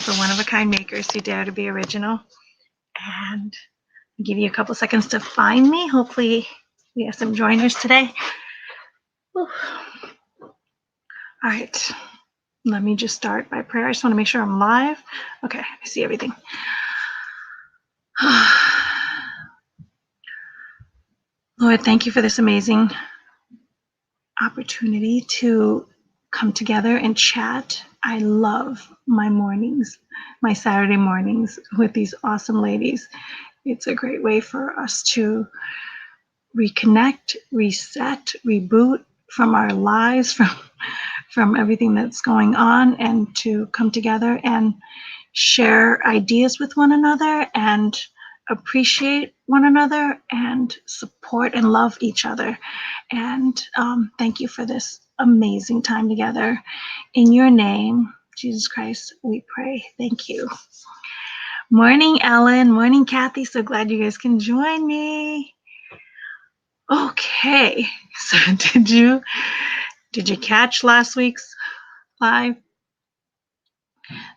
for one-of-a-kind makers who dare to be original. And I'll give you a couple seconds to find me. Hopefully we have some joiners today. Whew. All right. Let me just start by prayer. I just want to make sure I'm live. Okay, I see everything. Lord, thank you for this amazing opportunity to come together and chat. I love my mornings, my Saturday mornings with these awesome ladies. It's a great way for us to reconnect, reset, reboot from our lives, from everything that's going on, and to come together and share ideas with one another and appreciate one another and support and love each other. And thank you for this amazing time together. In your name, Jesus Christ, we pray. Thank you. Morning, Ellen. Morning, Kathy. So glad you guys can join me. Okay, so did you catch last week's live?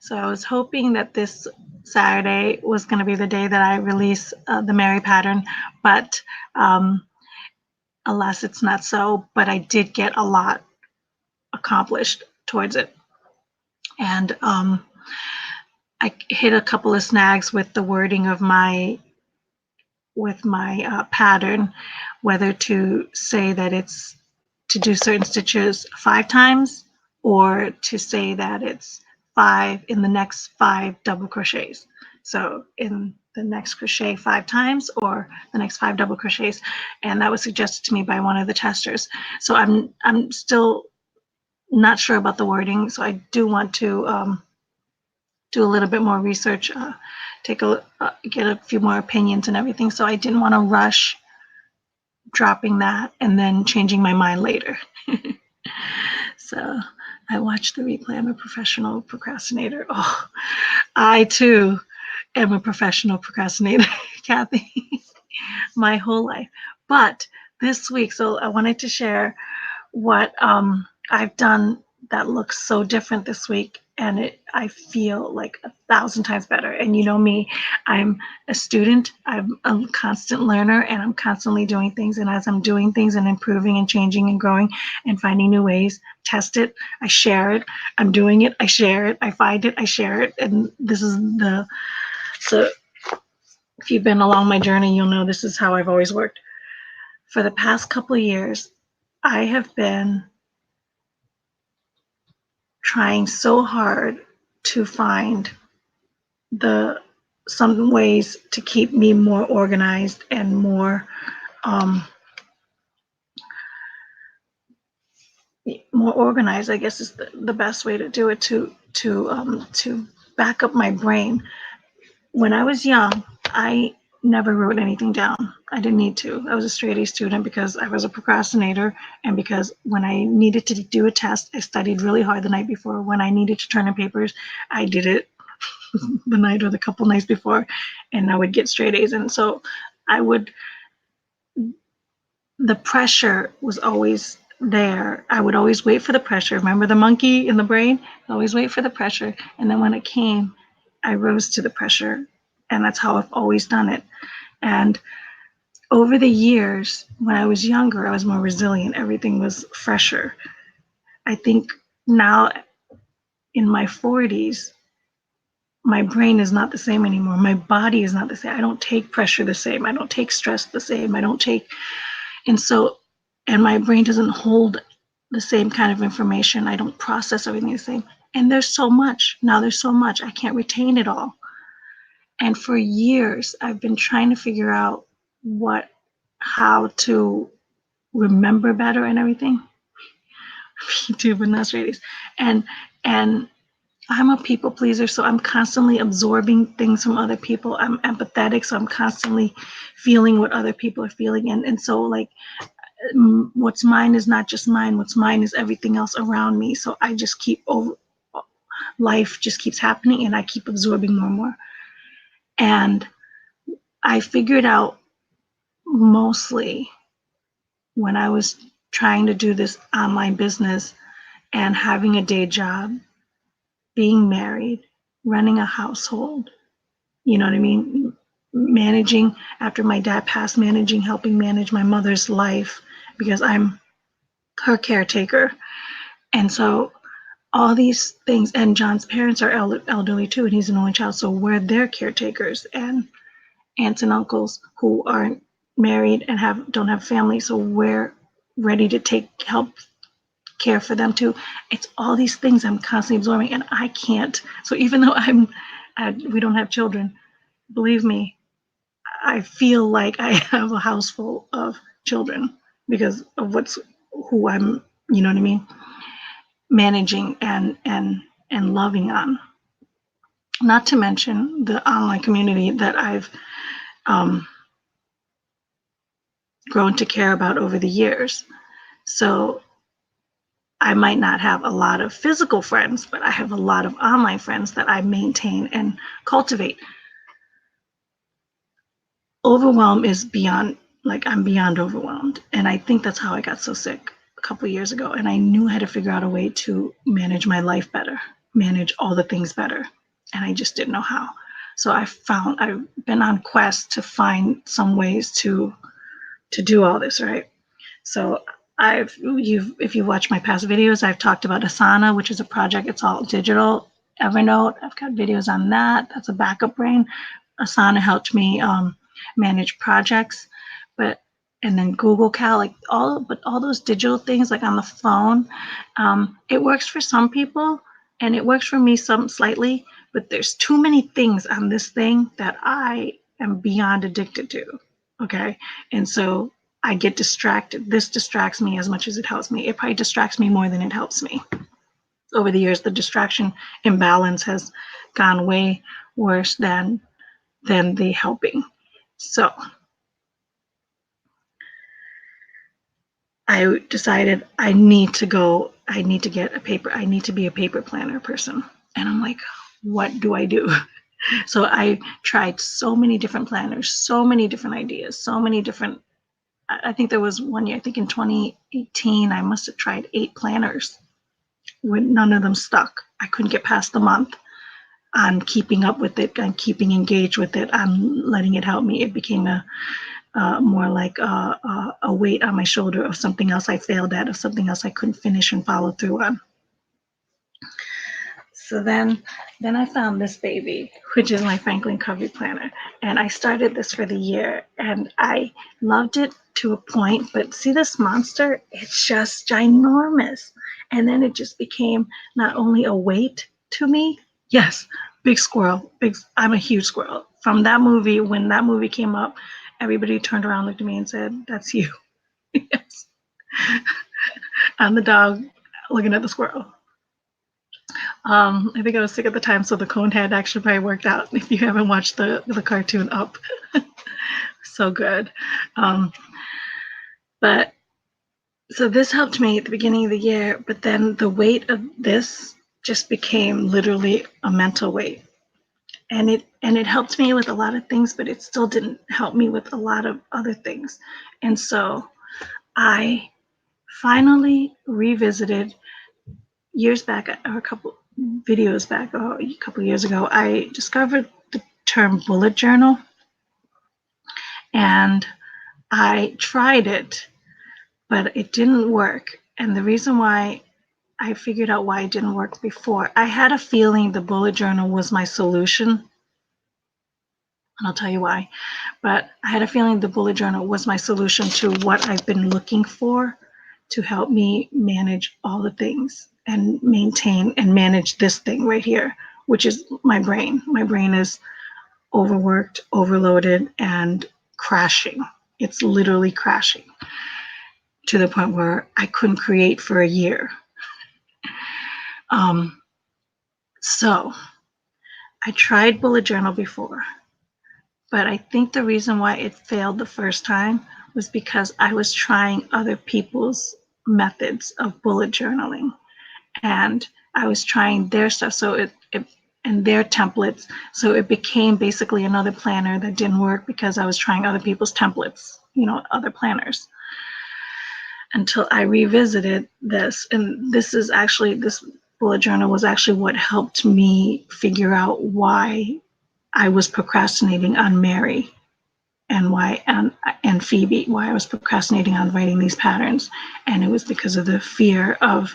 So I was hoping that this Saturday was going to be the day that I release the Mary pattern, but alas, it's not so. But I did get a lot accomplished towards it, and I hit a couple of snags with the wording of my pattern, whether to say that it's to do certain stitches 5 times or to say that it's 5 in the next 5 double crochets. So in the next crochet 5 times or the next 5 double crochets, and that was suggested to me by one of the testers. So I'm still not sure about the wording, so I do want to do a little bit more research, get a few more opinions and everything. So I didn't want to rush dropping that and then changing my mind later. So I watched the replay. I'm a professional procrastinator. Oh, I too am a professional procrastinator, Kathy, my whole life. But this week, so I wanted to share what I've done that looks so different this week, and I feel like 1,000 times better. And you know me, I'm a student, I'm a constant learner, and I'm constantly doing things. And as I'm doing things and improving and changing and growing and finding new ways, test it, I share it, I'm doing it, I share it, I find it, I share it. And this is so if you've been along my journey, you'll know this is how I've always worked. For the past couple of years, I have been trying so hard to find some ways to keep me more organized and more organized, I guess is the best way to do it, to back up my brain. When I was young, I never wrote anything down. I didn't need to. I was a straight A student because I was a procrastinator, and because when I needed to do a test, I studied really hard the night before. When I needed to turn in papers, I did it the night or the couple nights before, and I would get straight A's. And so the pressure was always there. I would always wait for the pressure. Remember the monkey in the brain? I always wait for the pressure. And then when it came, I rose to the pressure. And that's how I've always done it. And over the years, when I was younger, I was more resilient. Everything was fresher. I think now in my 40s, my brain is not the same anymore. My body is not the same. I don't take pressure the same. I don't take stress the same. And my brain doesn't hold the same kind of information. I don't process everything the same. And there's so much. Now there's so much. I can't retain it all. And for years, I've been trying to figure out how to remember better and everything. Me too, but not straight A's. And I'm a people pleaser, so I'm constantly absorbing things from other people. I'm empathetic, so I'm constantly feeling what other people are feeling. And so like what's mine is not just mine. What's mine is everything else around me. So I just life just keeps happening, and I keep absorbing more and more. And I figured out mostly when I was trying to do this online business and having a day job, being married, running a household. You know what I mean? Managing, after my dad passed, helping manage my mother's life because I'm her caretaker. And so all these things, and John's parents are elderly too, and he's an only child, so we're their caretakers, and aunts and uncles who aren't married and don't have family, so we're ready to help care for them too. It's all these things I'm constantly absorbing, and I can't. So even though we don't have children, believe me, I feel like I have a house full of children because of who I'm, you know what I mean, managing and loving on. Not to mention the online community that I've um, grown to care about over the years. So I might not have a lot of physical friends, but I have a lot of online friends that I maintain and cultivate. Overwhelm is beyond, like, I'm beyond overwhelmed. And I think that's how I got so sick a couple of years ago. And I knew I had to figure out a way to manage my life better, manage all the things better. And I just didn't know how. So I've been on quest to find some ways to do all this, right? So if you watch my past videos, I've talked about Asana, which is a project. It's all digital. Evernote, I've got videos on that. That's a backup brain. Asana helped me manage projects, and then Google Cal, like all those digital things, like on the phone, it works for some people, and it works for me some slightly. But there's too many things on this thing that I am beyond addicted to. Okay, and so I get distracted. This distracts me as much as it helps me. It probably distracts me more than it helps me. Over the years, the distraction imbalance has gone way worse than the helping. So I decided I need to get a paper. I need to be a paper planner person. And I'm like, what do I do? So I tried so many different planners, so many different ideas, so many different. I think there was one year, I think in 2018, I must have tried 8 planners. None of them stuck. I couldn't get past the month on keeping up with it, on keeping engaged with it, on letting it help me. It became more like a weight on my shoulder of something else I failed at, of something else I couldn't finish and follow through on. So then I found this baby, which is my Franklin Covey planner. And I started this for the year, and I loved it to a point. But see this monster? It's just ginormous. And then it just became not only a weight to me. Yes, big squirrel. I'm a huge squirrel. From that movie, when that movie came up, everybody turned around, looked at me, and said, "That's you." Yes. I'm the dog looking at the squirrel. I think I was sick at the time, so the cone head actually probably worked out. If you haven't watched the cartoon Up, so good. But so this helped me at the beginning of the year, but then the weight of this just became literally a mental weight, and it helped me with a lot of things, but it still didn't help me with a lot of other things. And so I finally revisited years back, or a couple videos back, a couple years ago, I discovered the term bullet journal, and I tried it, but it didn't work. And the reason why, I figured out why it didn't work before. I had a feeling the bullet journal was my solution, and I'll tell you why. But I had a feeling the bullet journal was my solution to what I've been looking for to help me manage all the things and maintain and manage this thing right here, which is my brain. My brain is overworked, overloaded, and crashing. It's literally crashing to the point where I couldn't create for a year. So I tried bullet journal before, but I think the reason why it failed the first time was because I was trying other people's methods of bullet journaling, and I was trying their stuff. So it and their templates. So it became basically another planner that didn't work because I was trying other people's templates, other planners, until I revisited this. And this bullet journal was actually what helped me figure out why I was procrastinating on Mary and and Phoebe, why I was procrastinating on writing these patterns. And it was because of the fear of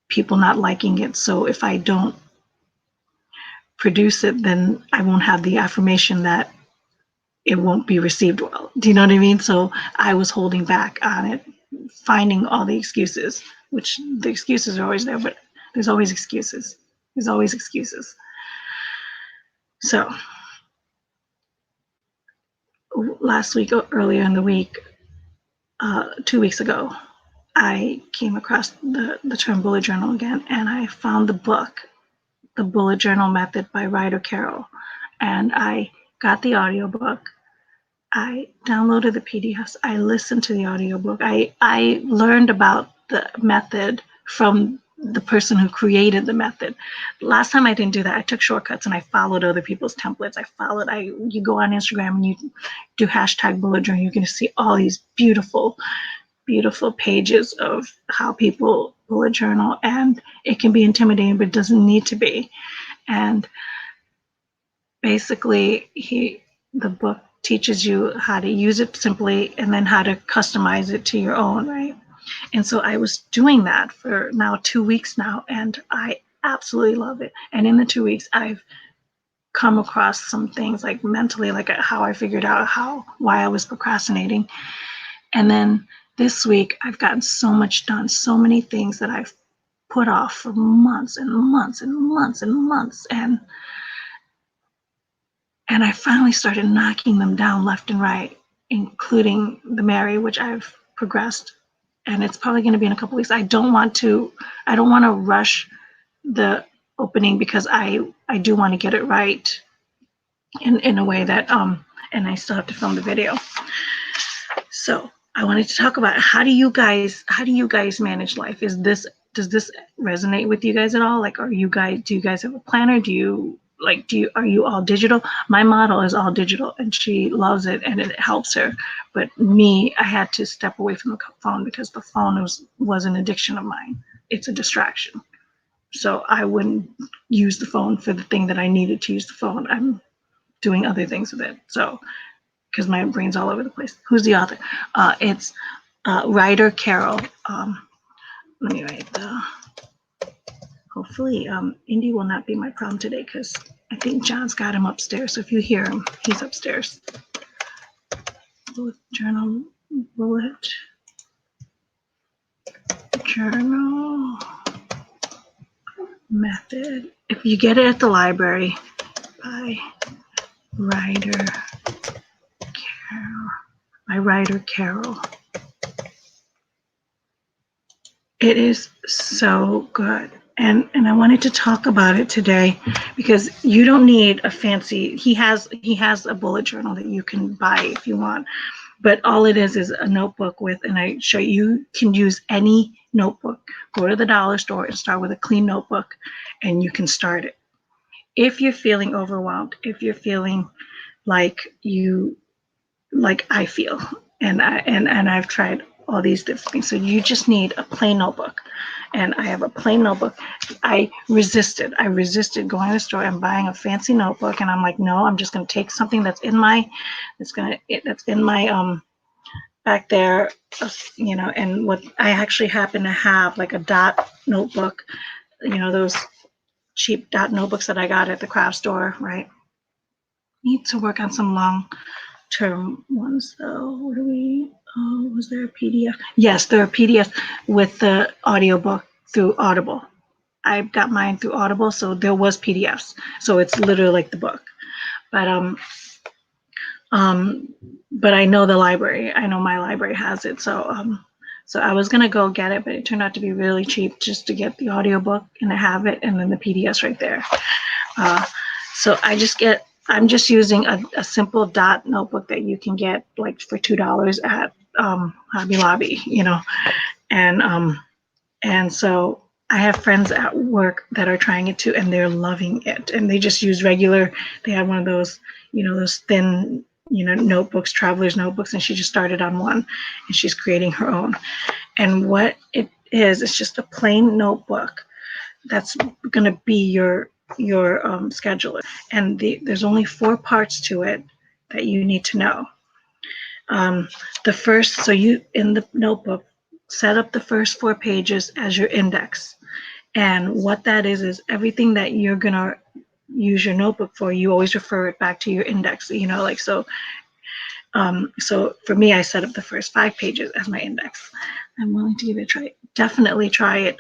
people not liking it. So if I don't produce it, then I won't have the affirmation that it won't be received well. Do you know what I mean? So I was holding back on it, finding all the excuses, which the excuses are always there, but there's always excuses. There's always excuses. So last week, earlier in the week, 2 weeks ago, I came across the term bullet journal again, and I found the book, The Bullet Journal Method by Ryder Carroll. And I got the audiobook. I downloaded the PDFs. I listened to the audiobook. I learned about the method from the person who created the method. Last time I didn't do that. I took shortcuts and I followed other people's templates. You go on Instagram and you do hashtag bullet journal. You're going to see all these beautiful, beautiful pages of how people bullet journal, and it can be intimidating, but it doesn't need to be. And basically, the book teaches you how to use it simply and then how to customize it to your own, right? And so I was doing that for now 2 weeks now, and I absolutely love it. And in the 2 weeks, I've come across some things like mentally, like how I figured out why I was procrastinating. And then this week, I've gotten so much done, so many things that I've put off for months and months and months and months. And I finally started knocking them down left and right, including the Mary, which I've progressed. And it's probably going to be in a couple weeks. I don't want to rush the opening because I do want to get it right in a way that, and I still have to film the video. So I wanted to talk about how do you guys manage life? Does this resonate with you guys at all? Like, do you guys have a planner? Are you all digital? My model is all digital and she loves it and it helps her. But me, I had to step away from the phone because the phone was an addiction of mine. It's a distraction. So I wouldn't use the phone for the thing that I needed to use the phone. I'm doing other things with it. So, because my brain's all over the place. Who's the author? It's Ryder Carroll. Let me write hopefully Indy will not be my problem today because I think John's got him upstairs. So if you hear him, he's upstairs. Bullet journal method. If you get it at the library by Ryder Carroll. It is so good. And I wanted to talk about it today because you don't need a fancy, he has a bullet journal that you can buy if you want, but all it is a notebook and I show you can use any notebook. Go to the dollar store and start with a clean notebook and you can start it. If you're feeling overwhelmed, if you're feeling like I feel, and I've tried all these different things. So you just need a plain notebook. And I have a plain notebook. I resisted going to the store and buying a fancy notebook. And I'm like, no, I'm just going to take something that's in my back there, and what I actually happen to have, like a dot notebook, those cheap dot notebooks that I got at the craft store, right? Need to work on some long-term ones though. Was there a PDF? Yes, there are PDFs with the audiobook through Audible. I got mine through Audible, so there was PDFs. So it's literally like the book. But I know the library. I know my library has it. So I was gonna go get it, but it turned out to be really cheap just to get the audiobook and I have it, and then the PDFs right there. So I'm just using a simple dot notebook that you can get like for $2 at Hobby Lobby, and so I have friends at work that are trying it too, and they're loving it. And they just use they have one of those, those thin notebooks, traveler's notebooks, and she just started on one, and she's creating her own. And what it is, it's just a plain notebook that's going to be your scheduler. And there's only 4 parts to it that you need to know. The first, so you in the notebook, set up the first 4 pages as your index. And what that is everything that you're going to use your notebook for, you always refer it back to your index, like so. So for me, I set up the first 5 pages as my index. I'm willing to give it a try. Definitely try it.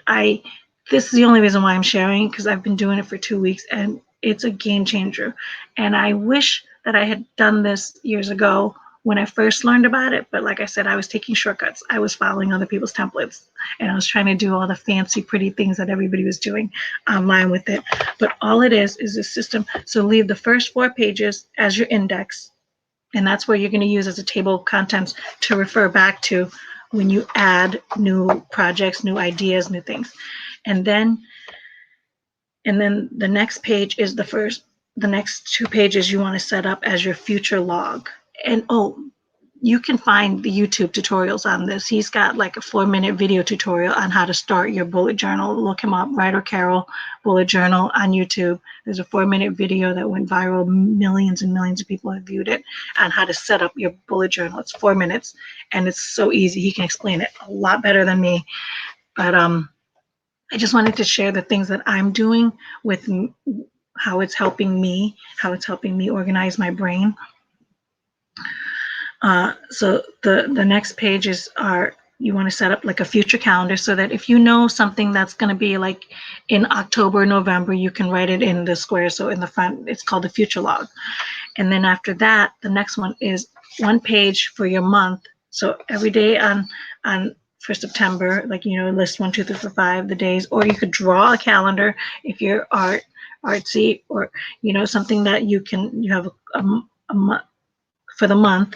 This is the only reason why I'm sharing, because I've been doing it for 2 weeks and it's a game changer. And I wish that I had done this years ago when I first learned about it. But like I said, I was taking shortcuts. I was following other people's templates and I was trying to do all the fancy, pretty things that everybody was doing online with it. But all it is a system. So leave the first 4 pages as your index. And that's where you're going to use as a table of contents to refer back to when you add new projects, new ideas, new things. And then the next page is the next 2 pages you want to set up as your future log. And you can find the YouTube tutorials on this. He's got like a 4-minute video tutorial on how to start your bullet journal. Look him up, Ryder Carroll bullet journal on YouTube. There's a 4-minute video that went viral. Millions and millions of people have viewed it on how to set up your bullet journal. It's 4 minutes and it's so easy. He can explain it a lot better than me. But I just wanted to share the things that I'm doing with how it's helping me organize my brain. So the next pages are, you want to set up like a future calendar so that if you know something that's going to be like in October, November, you can write it in the square. So in the front, it's called the future log. And then after that, the next one is 1 page for your month. So every day on for September, like, list 1, 2, 3, 4, 5, the days, or you could draw a calendar if you're artsy, or, something that you have a month for the month.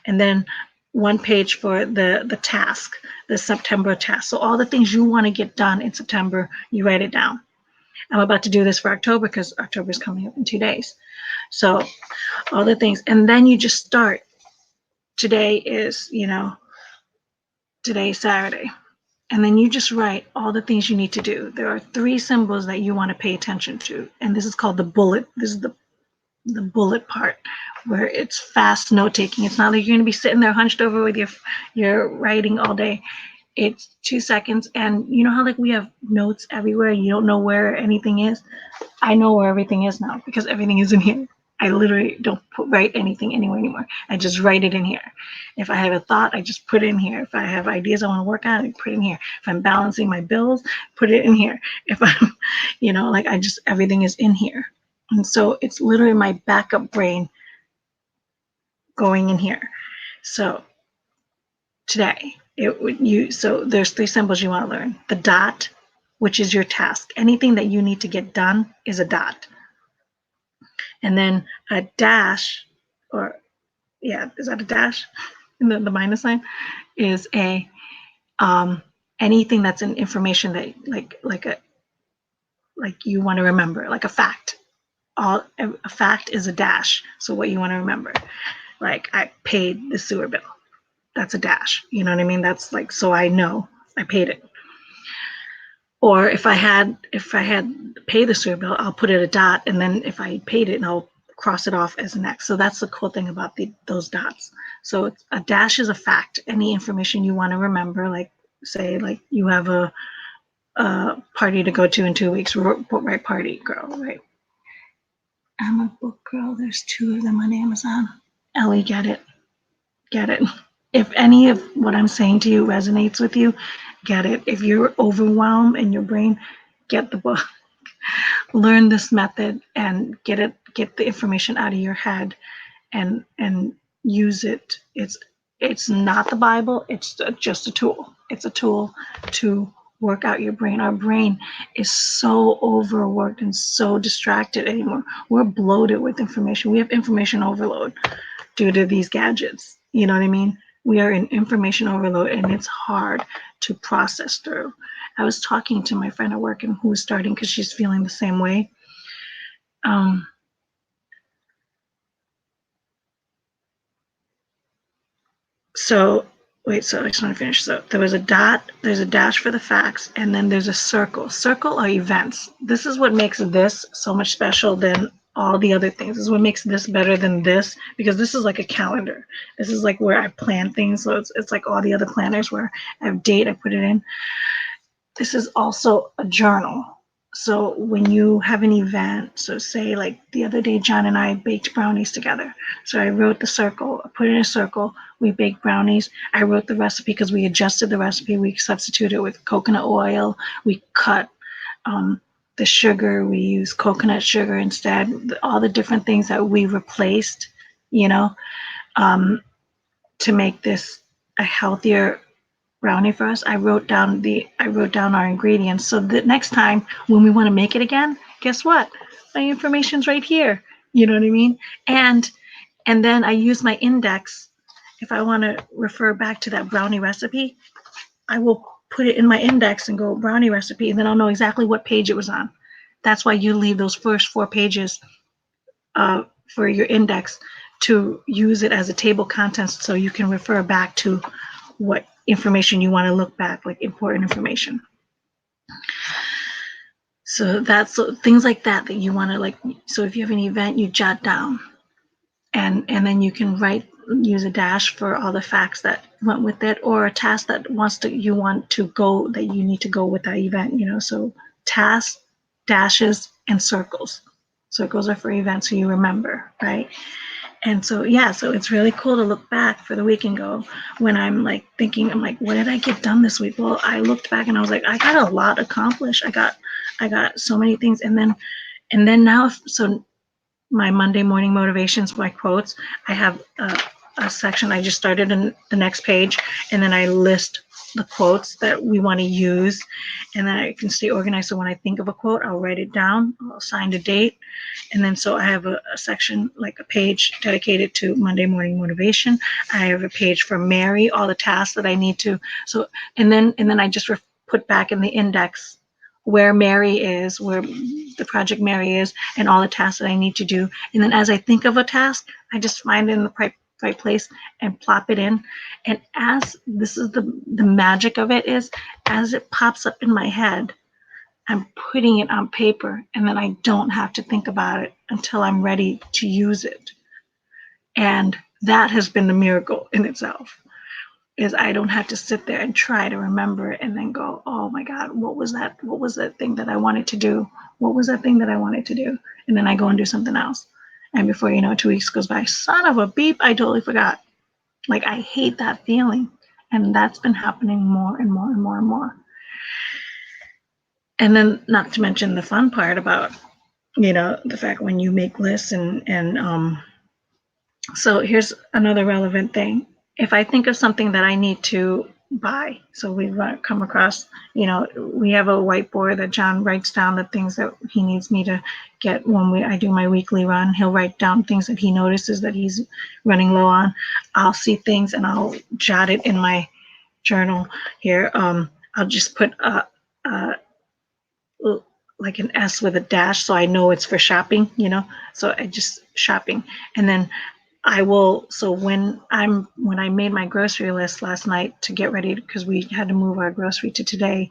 And then 1 page for the task, the September task. So all the things you want to get done in September, you write it down. I'm about to do this for October because October is coming up in 2 days. So all the things, and then you just start. Today is, today's Saturday. And then you just write all the things you need to do. There are 3 symbols that you want to pay attention to. And this is called the bullet. This is the bullet part, where it's fast note taking. It's not like you're going to be sitting there hunched over with your writing all day. It's 2 seconds. And you know how like we have notes everywhere, you don't know where anything is? I know where everything is now because everything is in here. I literally don't write anything anywhere anymore. I just write it in here. If I have a thought, I just put it in here. If I have ideas I want to work on, I put it in here. If I'm balancing my bills, put it in here. If I'm, everything is in here. And so it's literally my backup brain going in here. So today, so there's 3 symbols you want to learn. The dot, which is your task. Anything that you need to get done is a dot. And then a dash, is that a dash? The minus sign is a anything that's an information that like you want to remember, like a fact. A fact is a dash. So what you want to remember, like I paid the sewer bill. That's a dash. You know what I mean? That's like, so I know I paid it. Or if I had paid the sewer bill, I'll put it a dot, and then if I paid it, and I'll cross it off as an X. So that's the cool thing about those dots. So a dash is a fact. Any information you want to remember, like say like you have a party to go to in 2 weeks. Right, party girl, right? I'm a book girl. There's 2 of them on Amazon. Ellie, get it. If any of what I'm saying to you resonates with you, get it. If you're overwhelmed in your brain, get the book. Learn this method and get the information out of your head and use it. It's not the Bible, it's just a tool. It's a tool to work out your brain. Our brain is so overworked and so distracted anymore. We're bloated with information. We have information overload due to these gadgets. You know what I mean? We are in information overload and it's hard to process through. I was talking to my friend at work and who was starting because she's feeling the same way. So wait, so I just want to finish. So there was a dot, there's a dash for the facts, and then there's a circle. Circle are events. This is what makes this so much special than all the other things. This is what makes this better than this, because this is like a calendar. This is like where I plan things. So it's like all the other planners where I have date, I put it in. This is also a journal. So when you have an event, so say like the other day, John and I baked brownies together. So I wrote the circle, I put it in a circle. We baked brownies. I wrote the recipe because we adjusted the recipe. We substituted with coconut oil. We cut the sugar. We used coconut sugar instead. All the different things that we replaced, you know, um, to make this a healthier brownie for us. I wrote down our ingredients so that next time when we want to make it again, guess what? My information's right here. You know what I mean? And then I use my index. If I want to refer back to that brownie recipe, I will put it in my index and go brownie recipe, and then I'll know exactly what page it was on. That's why you leave those first 4 pages for your index to use it as a table of contents so you can refer back to what information you want to look back, like important information. So that's things like that that you want to like. So if you have an event, you jot down, and then you can write, use a dash for all the facts that went with it, or a task that you want to go, that you need to go with that event. So tasks, dashes, and circles. Circles are for events, so you remember, right? And so, yeah, so it's really cool to look back for the week and go, when I'm like thinking, I'm like, what did I get done this week? Well, I looked back and I was like, I got a lot accomplished. I got so many things. And then now, so my Monday morning motivations, my quotes, I have a section. I just started in the next page, and then I list the quotes that we want to use, and then I can stay organized. So when I think of a quote, I'll write it down, I'll assign a date, and then so I have a section, like a page dedicated to Monday morning motivation. I have a page for Mary, all the tasks that I need to. So and then I just put back in the index where Mary is, where the project Mary is, and all the tasks that I need to do. And then as I think of a task, I just find it in the right place and plop it in. And as this is the magic of it, is as it pops up in my head, I'm putting it on paper, and then I don't have to think about it until I'm ready to use it. And that has been the miracle in itself, is I don't have to sit there and try to remember it and then go, oh my God, what was that? What was that thing that I wanted to do? What was that thing that I wanted to do? And then I go and do something else. And before you know it, 2 weeks goes by. Son of a beep, I totally forgot. Like, I hate that feeling. And that's been happening more and more and more and more. And then, not to mention the fun part about, the fact when you make lists and so here's another relevant thing. If I think of something that I need to buy, so we've come across, we have a whiteboard that John writes down the things that he needs me to get when I do my weekly run. He'll write down things that he notices that he's running low on. I'll see things and I'll jot it in my journal here. I'll just put like an S with a dash, so I know it's for shopping, so I just shopping. And then I will, so when I made my grocery list last night to get ready, because we had to move our grocery to today,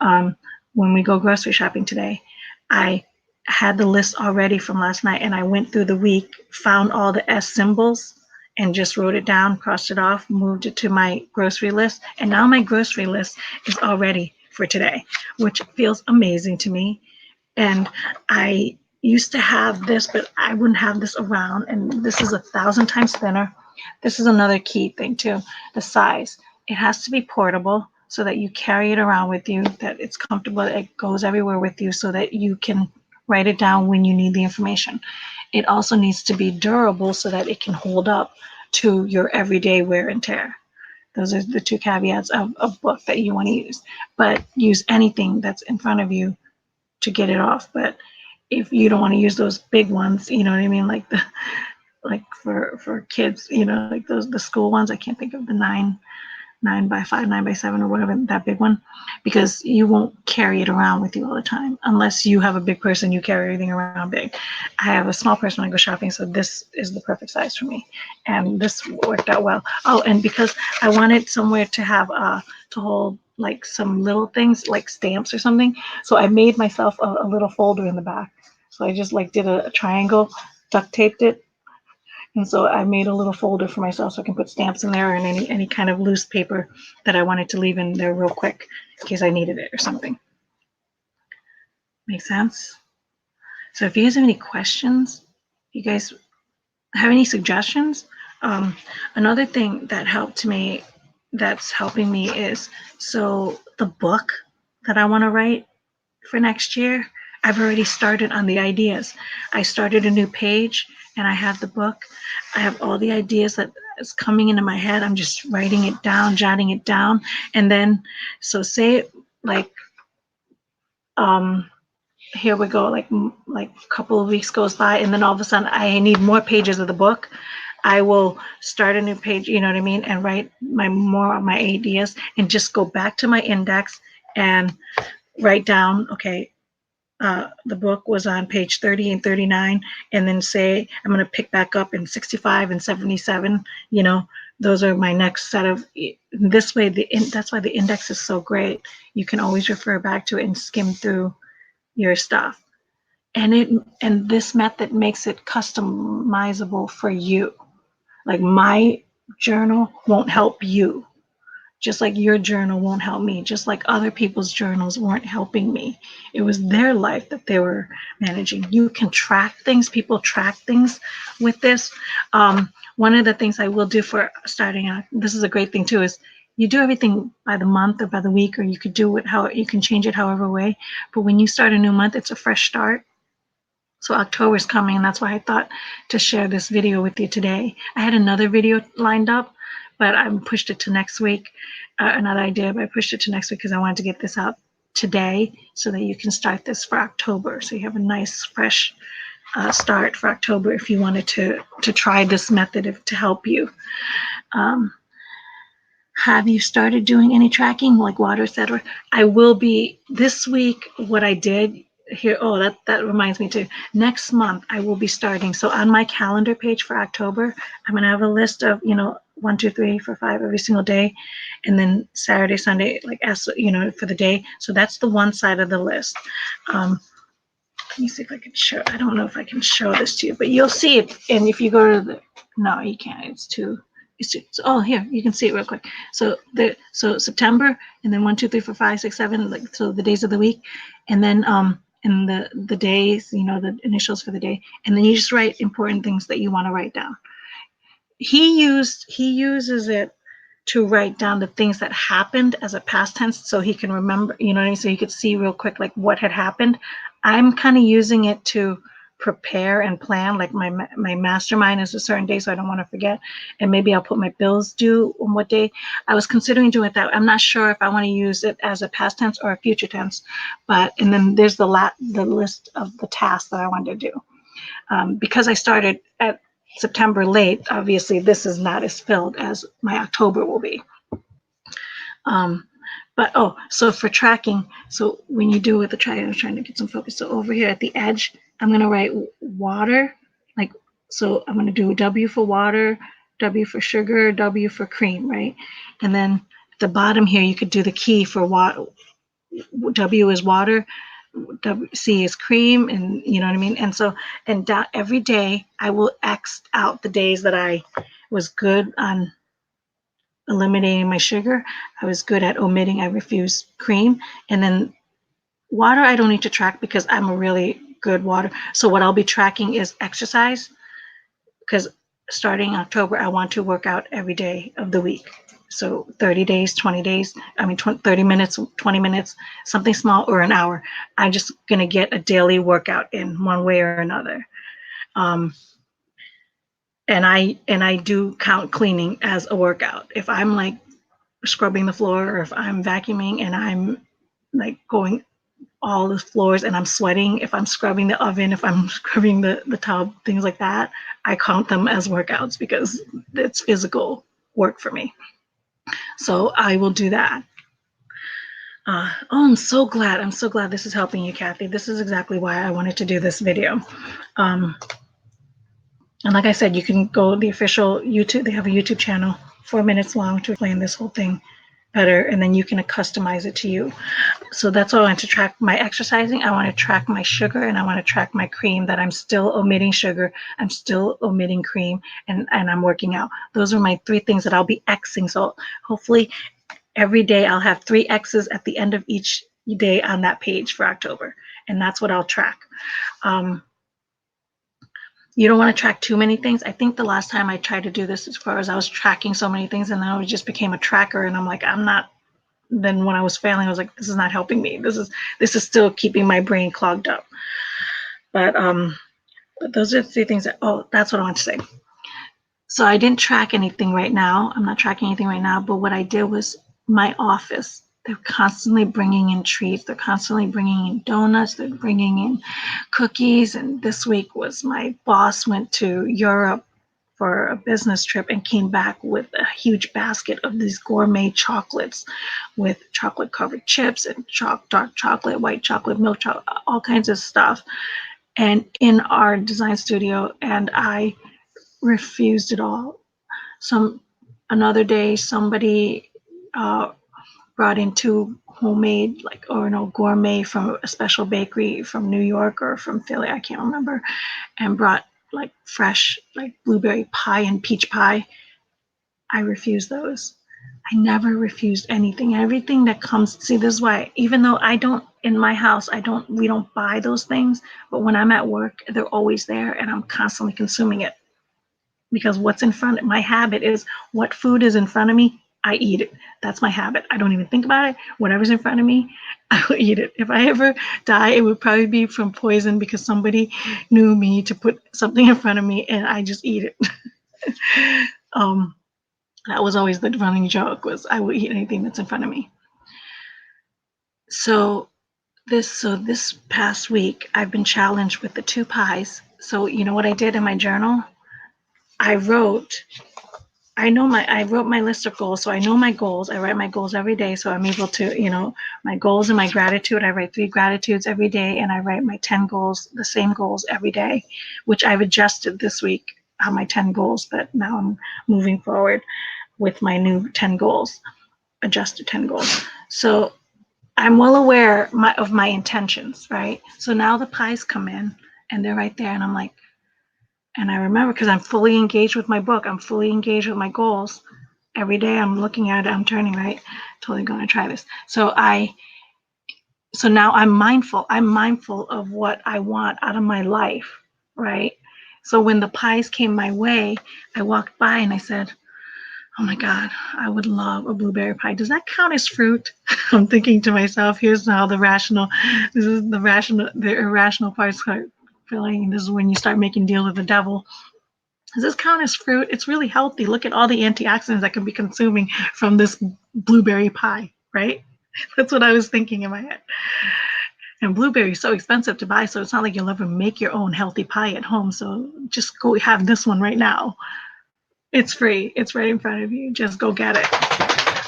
when we go grocery shopping today, I had the list already from last night, and I went through the week, found all the S symbols, and just wrote it down, crossed it off, moved it to my grocery list, and now my grocery list is all ready for today, which feels amazing to me. And I used to have this, but I wouldn't have this around. And this is 1,000 times thinner. This is another key thing too, the size. It has to be portable so that you carry it around with you, that it's comfortable, it goes everywhere with you so that you can write it down when you need the information. It also needs to be durable so that it can hold up to your everyday wear and tear. Those are the 2 caveats of a book that you want to use. But use anything that's in front of you to get it off. But if you don't want to use those big ones, you know what I mean, like for kids, like those the school ones. I can't think of the 9x5, 9x7, or whatever, that big one, because you won't carry it around with you all the time unless you have a big person, you carry everything around big. I have a small person when I go shopping, so this is the perfect size for me, and this worked out well. Oh, and because I wanted somewhere to have to hold like some little things like stamps or something, so I made myself a little folder in the back. So I just like did a triangle, duct taped it, and so I made a little folder for myself so I can put stamps in there and any kind of loose paper that I wanted to leave in there real quick in case I needed it or something. Make sense? So if you guys have any questions, you guys have any suggestions? Another thing that helped me, that's helping me is, so the book that I want to write for next year, I've already started on the ideas. I started a new page and I have the book. I have all the ideas that is coming into my head. I'm just writing it down, jotting it down. And then, so say like, um, here we go, like a couple of weeks goes by and then all of a sudden I need more pages of the book. I will start a new page, you know what I mean, and write more of my ideas and just go back to my index and write down, okay, the book was on page 30 and 39, and then say I'm going to pick back up in 65 and 77. You know, those are my next set of. This way, that's why the index is so great. You can always refer back to it and skim through your stuff, and this method makes it customizable for you. Like my journal won't help you, just like your journal won't help me, just like other people's journals weren't helping me. It was their life that they were managing. You can track things, people track things with this. One of the things I will do for starting out, this is a great thing too, is you do everything by the month or by the week, or you could do it how you can change it however way. But when you start a new month, it's a fresh start. So October is coming, and that's why I thought to share this video with you today. I had another video lined up, but I pushed it to next week. Another idea, but I pushed it to next week because I wanted to get this out today so that you can start this for October. So you have a nice, fresh start for October if you wanted to try this method to help you. Have you started doing any tracking like water, etc.? I will be this week. What I did here, oh, that reminds me too. Next month I will be starting. So on my calendar page for October, I'm gonna have a list of 1, 2, 3, 4, 5 every single day, and then Saturday, Sunday, like as for the day. So that's the one side of the list. Let me see if I can show. I don't know if I can show this to you, but you'll see it. And if you go to the, no, you can't. It's too. Oh, here you can see it real quick. So September, and then 1, 2, 3, 4, 5, 6, 7, like so the days of the week, and then and the days, the initials for the day, and then you just write important things that you want to write down. He uses it to write down the things that happened as a past tense so he can remember, you know what I mean? So he could see real quick like what had happened. I'm kind of using it to prepare and plan, like my mastermind is a certain day, so I don't want to forget. And maybe I'll put my bills due on what day. I was considering doing it that. I'm not sure if I want to use it as a past tense or a future tense, and then there's the list of the tasks that I wanted to do. Because I started at September late, obviously this is not as filled as my October will be. So for tracking, so when you do with the try, I'm trying to get some focus. So over here at the edge, I'm going to write water, so I'm going to do W for water, W for sugar, W for cream, right? And then at the bottom here, you could do the key for water. W is water, C is cream, and you know what I mean? And so, every day I will X out the days that I was good on eliminating my sugar. I was good at omitting, I refuse cream. And then water, I don't need to track because I'm a really good water. So what I'll be tracking is exercise, because starting October, I want to work out every day of the week. So 30 days, 20 days, 30 minutes, 20 minutes, something small, or an hour. I'm just going to get a daily workout in one way or another. And I do count cleaning as a workout. If I'm like scrubbing the floor, or if I'm vacuuming and I'm like going all the floors and I'm sweating, if I'm scrubbing the oven, if I'm scrubbing the tub, things like that, I count them as workouts because it's physical work for me. So I will do that. Oh, I'm so glad. I'm so glad this is helping you, Kathy. This is exactly why I wanted to do this video. Um, and like I said, you can go to the official YouTube. They have a YouTube channel, 4 minutes long, to explain this whole thing better, and then you can customize it to you. So that's why I want to track my exercising. I want to track my sugar, and I want to track my cream, that I'm still omitting sugar, I'm still omitting cream, and I'm working out. Those are my 3 things that I'll be Xing. So hopefully every day I'll have 3 X's at the end of each day on that page for October. And that's what I'll track. You don't want to track too many things. I think the last time I tried to do this, as far as I was tracking so many things, and then I just became a tracker, and I'm like, I'm not. Then when I was failing, I was like, this is not helping me. This is still keeping my brain clogged up. But those are the 3 things that, oh, that's what I want to say. So I didn't track anything right now. I'm not tracking anything right now. But what I did was my office. They're constantly bringing in treats. They're constantly bringing in donuts. They're bringing in cookies. And this week was my boss went to Europe for a business trip and came back with a huge basket of these gourmet chocolates with chocolate covered chips and dark chocolate, white chocolate, milk chocolate, all kinds of stuff. And in our design studio, and I refused it all. Another day, somebody brought in 2 homemade, like, or no, gourmet from a special bakery from New York or from Philly, I can't remember, and brought like fresh, like blueberry pie and peach pie. I refused those. I never refused anything. Everything that comes, see, this is why, even though I don't, in my house, we don't buy those things, but when I'm at work, they're always there and I'm constantly consuming it. Because what's in front, my habit is what food is in front of me, I eat it. That's my habit. I don't even think about it. Whatever's in front of me, I will eat it. If I ever die, it would probably be from poison because somebody knew me to put something in front of me and I just eat it. That was always the running joke, was I would eat anything that's in front of me. So this past week, I've been challenged with the 2 pies. So you know what I did in my journal? I wrote my list of goals. So I know my goals. I write my goals every day. So I'm able to, my goals and my gratitude. I write 3 gratitudes every day, and I write my 10 goals, the same goals every day, which I've adjusted this week on my 10 goals. But now I'm moving forward with my new 10 goals, adjusted 10 goals. So I'm well aware of my intentions, right? So now the pies come in and they're right there, and I'm like, and I remember, because I'm fully engaged with my book, I'm fully engaged with my goals. Every day I'm looking at it, I'm turning, right? Totally going to try this. So now I'm mindful. I'm mindful of what I want out of my life, right? So when the pies came my way, I walked by and I said, oh my God, I would love a blueberry pie. Does that count as fruit? I'm thinking to myself, here's how the irrational parts start feeling. This is when you start making deals with the devil. Does this count as fruit? It's really healthy. Look at all the antioxidants that can be consuming from this blueberry pie, right? That's what I was thinking in my head. And blueberry is so expensive to buy, so it's not like you'll ever make your own healthy pie at home. So just go have this one right now. It's free. It's right in front of you. Just go get it.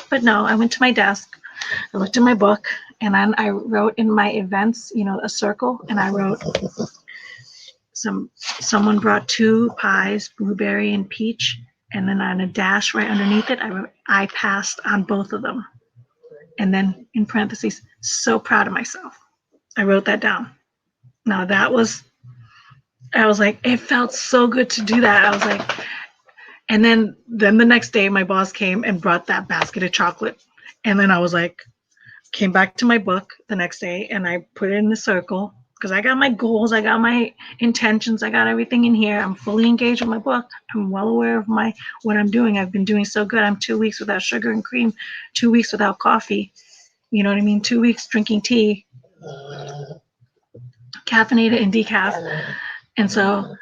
But no, I went to my desk, I looked in my book, and then I wrote in my events, a circle, and I wrote someone brought 2 pies, blueberry and peach, and then on a dash right underneath it, I wrote, I passed on both of them. And then in parentheses, so proud of myself. I wrote that down. Now I was like, it felt so good to do that. I was like, and then the next day my boss came and brought that basket of chocolate. And then I was like, came back to my book the next day and I put it in the circle because I got my goals, I got my intentions, I got everything in here. I'm fully engaged with my book. I'm well aware of what I'm doing. I've been doing so good. I'm 2 weeks without sugar and cream, 2 weeks without coffee. You know what I mean? 2 weeks drinking tea, caffeinated and decaf. And so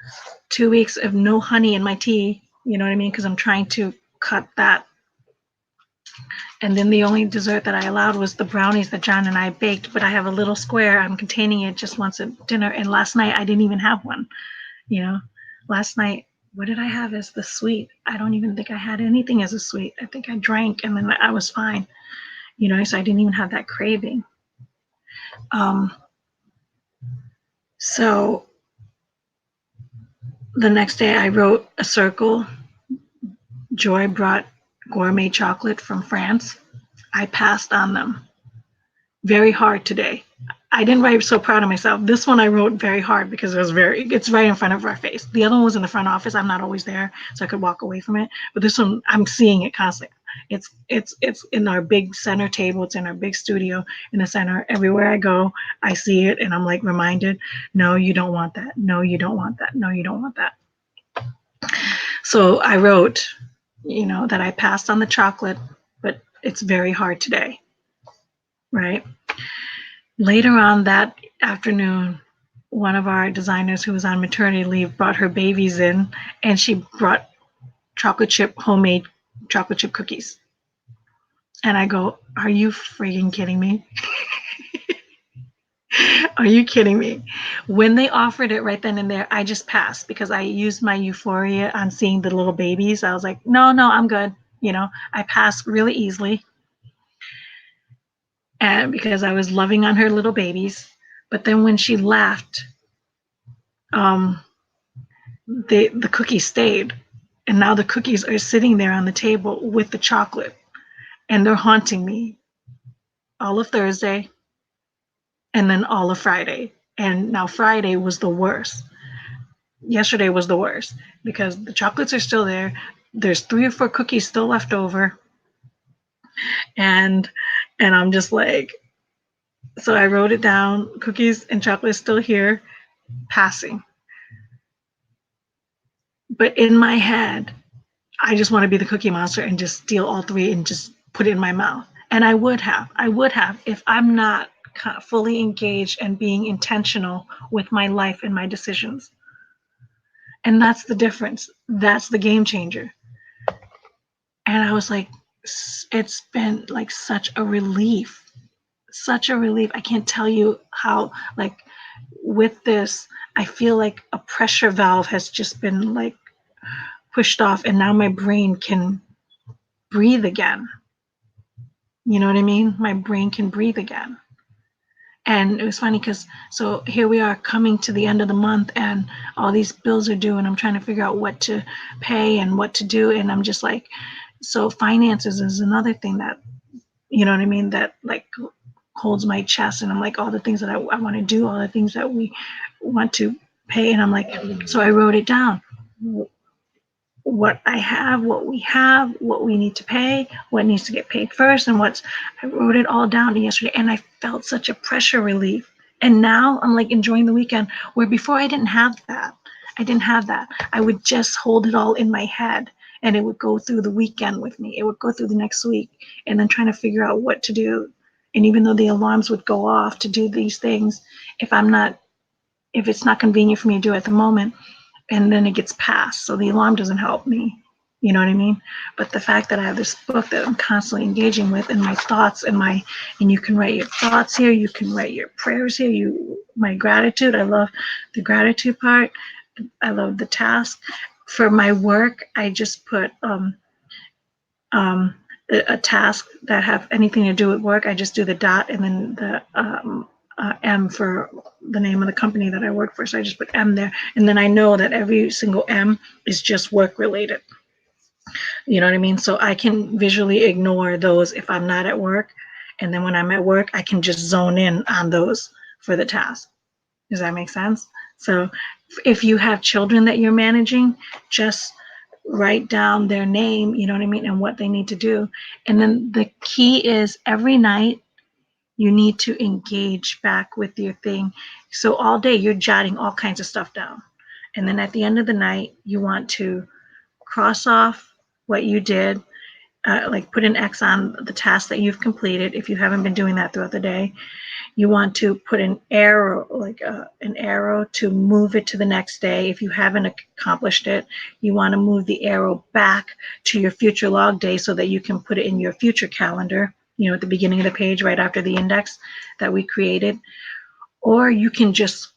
2 weeks of no honey in my tea, you know what I mean? Because I'm trying to cut that. And then the only dessert that I allowed was the brownies that John and I baked, but I have a little square. I'm containing it just once at dinner. And last night I didn't even have one, Last night what did I have as the sweet? I don't even think I had anything as a sweet. I think I drank and then I was fine, so I didn't even have that craving. So the next day I wrote a circle. Joy brought gourmet chocolate from France. I passed on them very hard today. I didn't write so proud of myself. This one I wrote very hard because it's right in front of our face. The other one was in the front office. I'm not always there, so I could walk away from it. But this one, I'm seeing it constantly. It's in our big center table. It's in our big studio in the center. Everywhere I go, I see it, and I'm like reminded, no, you don't want that. No, you don't want that. No, you don't want that. So I wrote, that I passed on the chocolate, but it's very hard today, right? Later on that afternoon, one of our designers who was on maternity leave brought her babies in, and she brought homemade chocolate chip cookies. And I go, are you freaking kidding me? Are you kidding me? When they offered it right then and there, I just passed because I used my euphoria on seeing the little babies. I was like, no, I'm good. I passed really easily. And because I was loving on her little babies. But then when she left, the cookies stayed. And now the cookies are sitting there on the table with the chocolate. And they're haunting me all of Thursday and then all of Friday. And now Friday was the worst. Yesterday was the worst because the chocolates are still there. There's 3 or 4 cookies still left over. And I'm just like, so I wrote it down, cookies and chocolate still here, passing. But in my head, I just want to be the cookie monster and just steal all 3 and just put it in my mouth. And I would have if I'm not fully engaged and being intentional with my life and my decisions. And that's the difference. That's the game changer. And I was like, it's been like such a relief. Such a relief. I can't tell you how, like, with this, I feel like a pressure valve has just been like pushed off, and now my brain can breathe again. You know what I mean? My brain can breathe again. And it was funny because so here we are coming to the end of the month and all these bills are due and I'm trying to figure out what to pay and what to do. And I'm just like, so finances is another thing that, you know what I mean, that like holds my chest. And I'm like, all the things that I want to do, all the things that we want to pay. And I'm like, so I wrote it down. What I have, what we need to pay, what needs to get paid first, and I wrote it all down yesterday, and I felt such a pressure relief. And now I'm like enjoying the weekend, where before I didn't have that. I would just hold it all in my head, and it would go through the weekend with me. It would go through the next week, and then trying to figure out what to do. And even though the alarms would go off to do these things, if it's not convenient for me to do it at the moment, and then it gets passed. So the alarm doesn't help me. You know what I mean? But the fact that I have this book that I'm constantly engaging with, and my thoughts and you can write your thoughts here, you can write your prayers here, my gratitude. I love the gratitude part. I love the task. For my work, I just put a task that have anything to do with work. I just do the dot and then the M for the name of the company that I work for. So I just put M there. And then I know that every single M is just work related. You know what I mean? So I can visually ignore those if I'm not at work. And then when I'm at work, I can just zone in on those for the task. Does that make sense? So if you have children that you're managing, just write down their name, you know what I mean, and what they need to do. And then the key is every night, you need to engage back with your thing. So all day you're jotting all kinds of stuff down. And then at the end of the night, you want to cross off what you did, like put an X on the task that you've completed if you haven't been doing that throughout the day. You want to put an arrow, like an arrow to move it to the next day. If you haven't accomplished it, you want to move the arrow back to your future log day so that you can put it in your future calendar, at the beginning of the page, right after the index that we created. Or you can just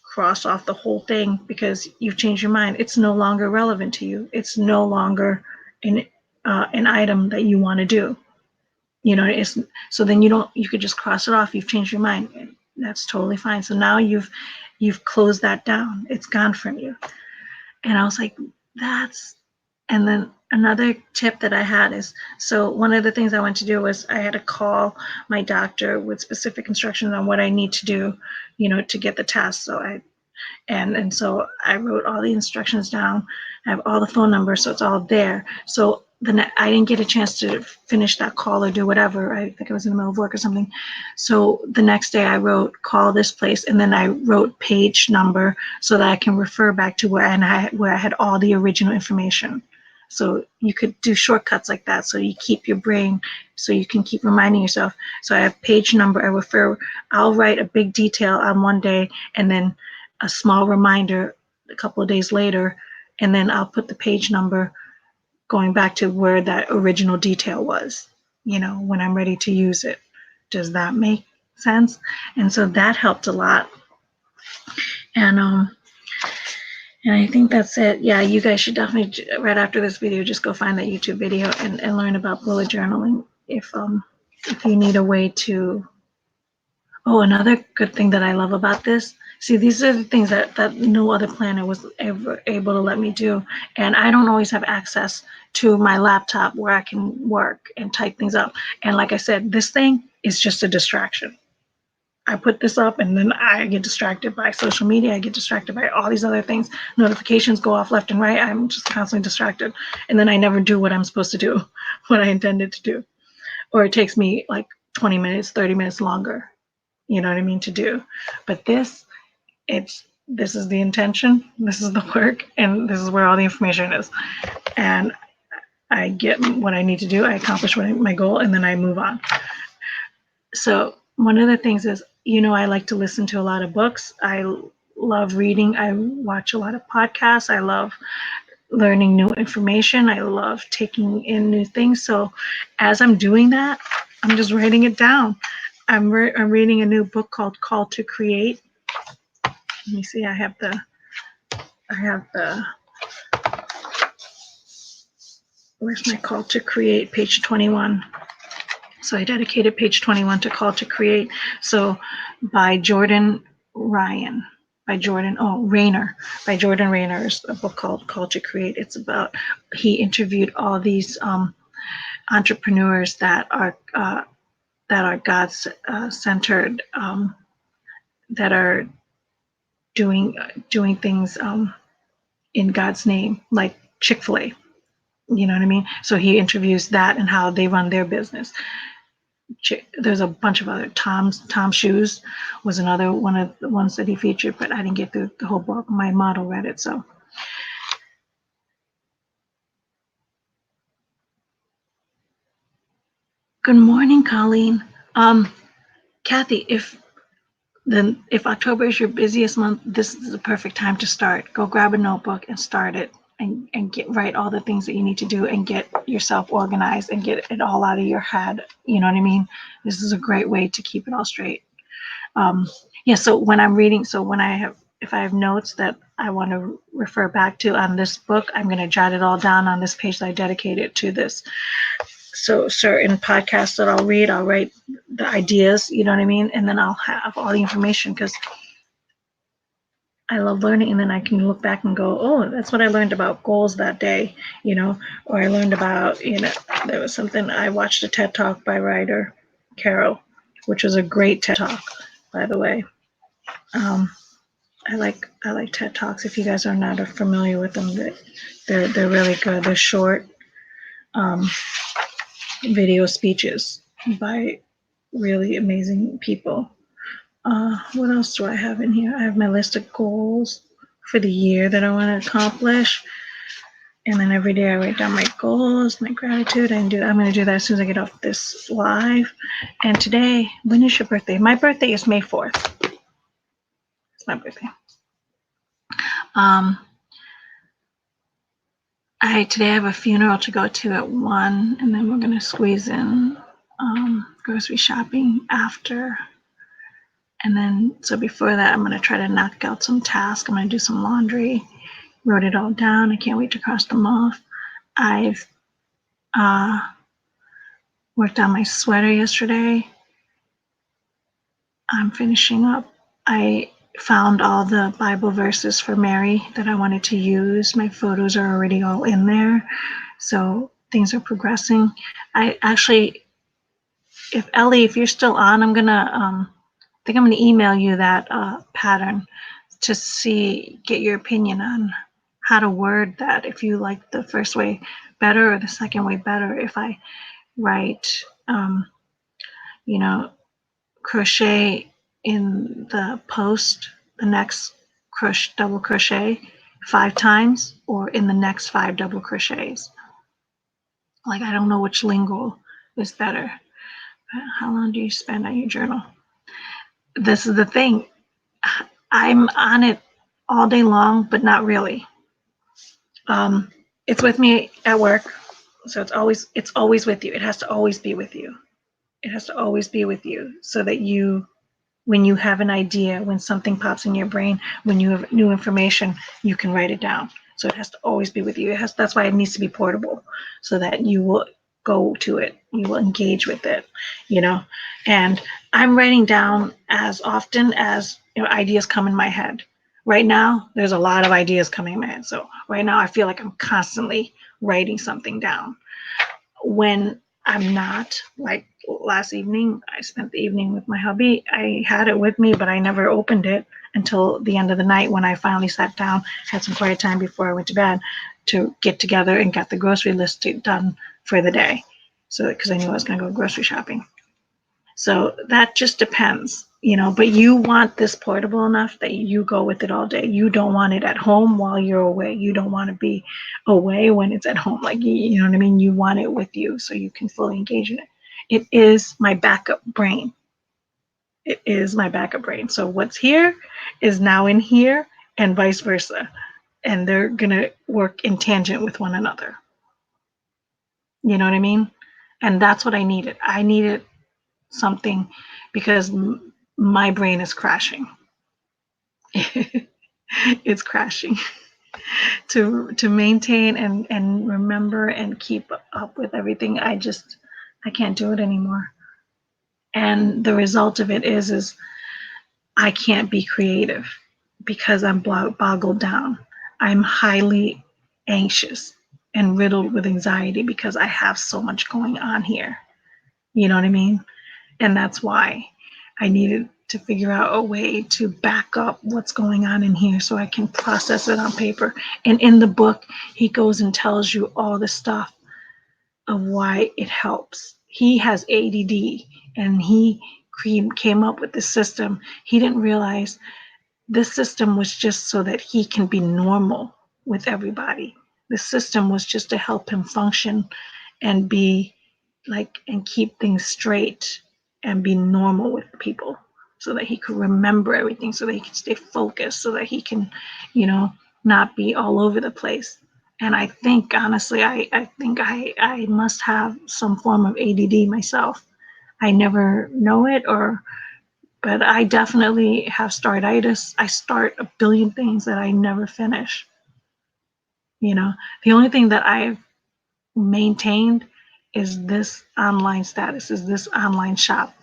cross off the whole thing because you've changed your mind. It's no longer relevant to you. It's no longer an item that you want to do. It's so then you could just cross it off. You've changed your mind. That's totally fine. So now you've closed that down. It's gone from you. And I was like, and then another tip that I had is, so one of the things I went to do was I had to call my doctor with specific instructions on what I need to do, to get the test. So I wrote all the instructions down. I have all the phone numbers, so it's all there. So then I didn't get a chance to finish that call or do whatever. I think I was in the middle of work or something. So the next day I wrote, call this place, and then I wrote page number so that I can refer back to where I had all the original information. So you could do shortcuts like that. So you keep your brain, so you can keep reminding yourself. So I have page number. I'll write a big detail on one day, and then a small reminder a couple of days later, and then I'll put the page number going back to where that original detail was, when I'm ready to use it. Does that make sense? And so that helped a lot. And I think that's it. Yeah, you guys should definitely, right after this video, just go find that YouTube video and learn about bullet journaling if you need a way to. Oh, another good thing that I love about this. See, these are the things that no other planner was ever able to let me do. And I don't always have access to my laptop where I can work and type things up. And like I said, this thing is just a distraction. I put this up and then I get distracted by social media. I get distracted by all these other things. Notifications go off left and right. I'm just constantly distracted. And then I never do what I'm supposed to do, what I intended to do. Or it takes me like 20 minutes, 30 minutes longer, you know what I mean, to do. But this is the intention, this is the work, and this is where all the information is. And I get what I need to do, I accomplish my goal, and then I move on. So one of the things is, I like to listen to a lot of books. I love reading. I watch a lot of podcasts. I love learning new information. I love taking in new things. So as I'm doing that, I'm just writing it down. I'm reading a new book called Call to Create. Let me see, I have the, where's my Call to Create, page 21. So I dedicated page 21 to Call to Create. So by Jordan Rayner. By Jordan Rayner is a book called Call to Create. It's about, he interviewed all these entrepreneurs that are God centered, that are doing things in God's name, like Chick-fil-A. You know what I mean? So he interviews that and how they run their business. There's a bunch of other. Tom Shoes was another one of the ones that he featured, but I didn't get through the whole book. My model read it, so. Good morning, Colleen. Kathy, if October is your busiest month, this is the perfect time to start. Go grab a notebook and start it, and write all the things that you need to do and get yourself organized and get it all out of your head. You know what I mean? This is a great way to keep it all straight. So when I'm reading, if I have notes that I want to refer back to on this book, I'm going to jot it all down on this page that I dedicated to this. So certain podcasts that I'll write the ideas, you know what I mean? And then I'll have all the information, because I love learning, and then I can look back and go, oh, that's what I learned about goals that day, or I learned about, there was something, I watched a TED Talk by writer Carol, which was a great TED Talk, by the way. I like TED Talks. If you guys are not familiar with them, they're really good. They're short video speeches by really amazing people. What else do I have in here? I have my list of goals for the year that I want to accomplish. And then every day I write down my goals, my gratitude. I'm going to do that as soon as I get off this live. And today, when is your birthday? My birthday is May 4th. It's my birthday. Today I have a funeral to go to at 1, and then we're going to squeeze in grocery shopping after. And then, so before that, I'm going to try to knock out some tasks. I'm going to do some laundry. Wrote it all down. I can't wait to cross them off. I've worked on my sweater yesterday. I'm finishing up. I found all the Bible verses for Mary that I wanted to use. My photos are already all in there. So things are progressing. I actually, if Ellie, if you're still on, I'm gonna, I think I'm gonna email you that pattern to see, get your opinion on how to word that. If you like the first way better or the second way better. If I write, you know, crochet in the post, the next double crochet 5 times, or in the next 5 double crochets. Like, I don't know which lingo is better. How long do you spend on your journal? This is the thing. I'm on it all day long, but not really. It's with me at work, so it's always with you. It has to always be with you. It has to always be with you, so that you, when you have an idea, when something pops in your brain, when you have new information, you can write it down. So it has to always be with you. That's why it needs to be portable, so that you will go to it, you will engage with it, you know. And I'm writing down as often as, ideas come in my head. Right now, there's a lot of ideas coming in my head. So right now, I feel like I'm constantly writing something down. When I'm not, like last evening, I spent the evening with my hubby. I had it with me, but I never opened it until the end of the night, when I finally sat down, had some quiet time before I went to bed, to get together and got the grocery list done for the day. So, because I knew I was going to go grocery shopping. So that just depends, but you want this portable enough that you go with it all day. You don't want it at home while you're away. You don't want to be away when it's at home. Like, you know what I mean? You want it with you so you can fully engage in it. It is my backup brain. It is my backup brain. So what's here is now in here, and vice versa. And they're going to work in tangent with one another. You know what I mean? And that's what I needed. I needed something, because my brain is crashing. It's crashing to maintain and remember and keep up with everything. I can't do it anymore. And the result of it is I can't be creative, because I'm boggled down. I'm highly anxious and riddled with anxiety, because I have so much going on here. You know what I mean? And that's why I needed to figure out a way to back up what's going on in here, so I can process it on paper. And in the book, he goes and tells you all the stuff of why it helps. He has ADD, and he came up with the system. He didn't realize this system was just so that he can be normal with everybody. The system was just to help him function and be and keep things straight and be normal with people, so that he could remember everything, so that he can stay focused, so that he can, not be all over the place. And I think, honestly, I think I must have some form of ADD myself. I never know it, but I definitely have startitis. I start a billion things that I never finish. The only thing that I've maintained is this online status, is this online shop,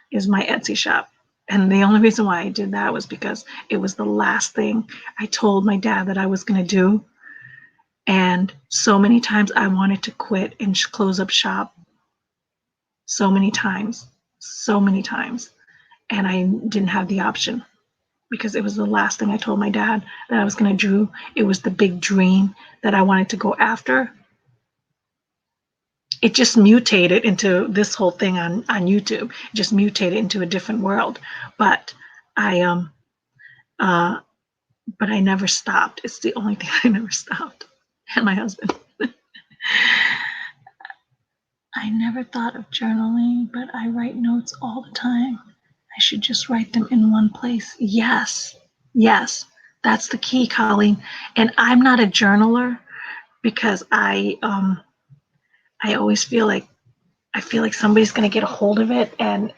is my Etsy shop. And the only reason why I did that was because it was the last thing I told my dad that I was going to do. And so many times I wanted to quit and close up shop. So many times. And I didn't have the option, because it was the last thing I told my dad that I was going to do. It was the big dream that I wanted to go after. It just mutated into this whole thing on YouTube. It just mutated into a different world. But but I never stopped. It's the only thing I never stopped. And my husband. I never thought of journaling, but I write notes all the time. I should just write them in one place. Yes. That's the key, Colleen. And I'm not a journaler, because I always feel like I feel like somebody's going to get a hold of it, and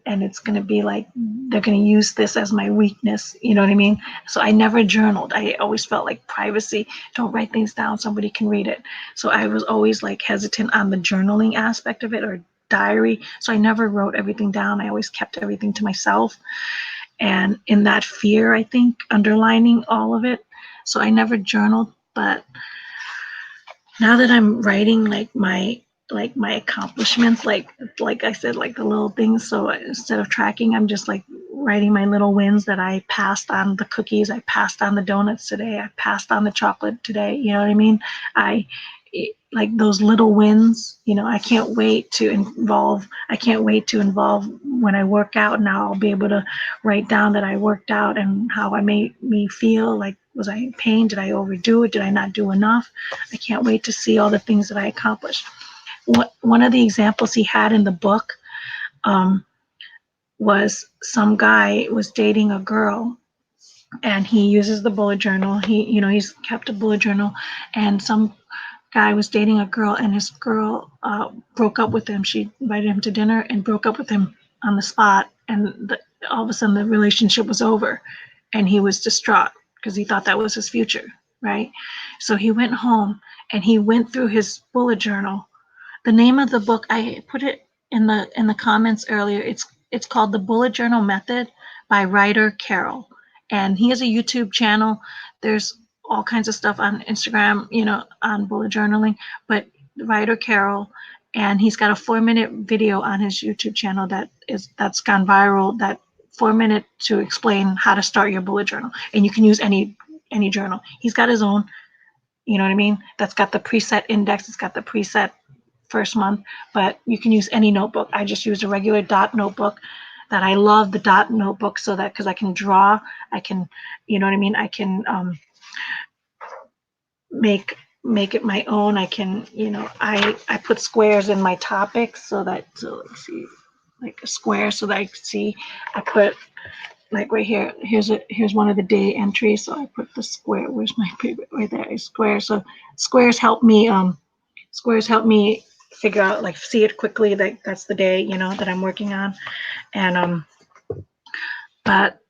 it's going to be like they're going to use this as my weakness. You know what I mean? So I never journaled. I always felt like privacy. Don't write things down. Somebody can read it. So I was always like hesitant on the journaling aspect of it, or diary. So I never wrote everything down. I always kept everything to myself. And in that fear, I think, underlining all of it. So I never journaled. But now that I'm writing like my accomplishments, like I said, like the little things. So instead of tracking, I'm just like writing my little wins, that I passed on the cookies, I passed on the donuts today, I passed on the chocolate today. You know what I mean? I like those little wins. I can't wait to involve. I can't wait to involve when I work out. Now I'll be able to write down that I worked out and how I made me feel. Like, was I in pain? Did I overdo it? Did I not do enough? I can't wait to see all the things that I accomplished. One of the examples he had in the book um, was some guy was dating a girl, and he uses the bullet journal. He's kept a bullet journal, and some guy was dating a girl, and his girl broke up with him. She invited him to dinner and broke up with him on the spot, and all of a sudden the relationship was over, and he was distraught because he thought that was his future, right? So he went home and he went through his bullet journal. The name of the book, I put it in the comments earlier. It's called The Bullet Journal Method by Ryder Carroll, and he has a YouTube channel. There's all kinds of stuff on Instagram, on bullet journaling, but Ryder Carroll, and he's got a 4-minute video on his YouTube channel that's gone viral. That 4 minute to explain how to start your bullet journal, and you can use any journal. He's got his own. You know what I mean? That's got the preset index. It's got the preset first month, but you can use any notebook. I just use a regular dot notebook. That I love the dot notebook, so that because I can draw, I can, you know what I mean? I can make it my own. I can, I put squares in my topics, so let's see, like a square so that I can see. I put like right here. Here's one of the day entries. So I put the square. Where's my paper? Right there is square. So squares help me. Squares help me figure out, like, see it quickly. That's the day, that I'm working on. And but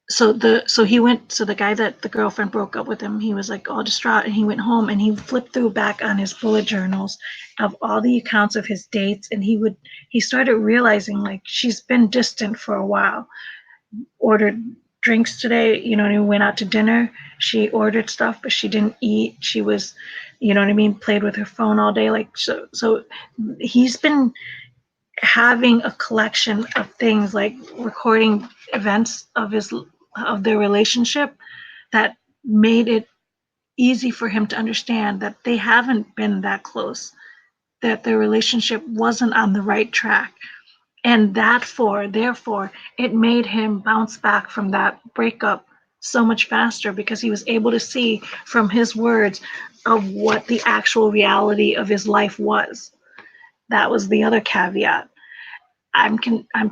so the guy that the girlfriend broke up with him, he was like all distraught, and he went home and he flipped through back on his bullet journals of all the accounts of his dates, and he started realizing, like, she's been distant for a while. Ordered drinks today, and we went out to dinner. She ordered stuff, but she didn't eat. She was, played with her phone all day. Like, so he's been having a collection of things, like recording events of their relationship, that made it easy for him to understand that they haven't been that close, that their relationship wasn't on the right track. And therefore, it made him bounce back from that breakup so much faster, because he was able to see from his words of what the actual reality of his life was. That was the other caveat. I'm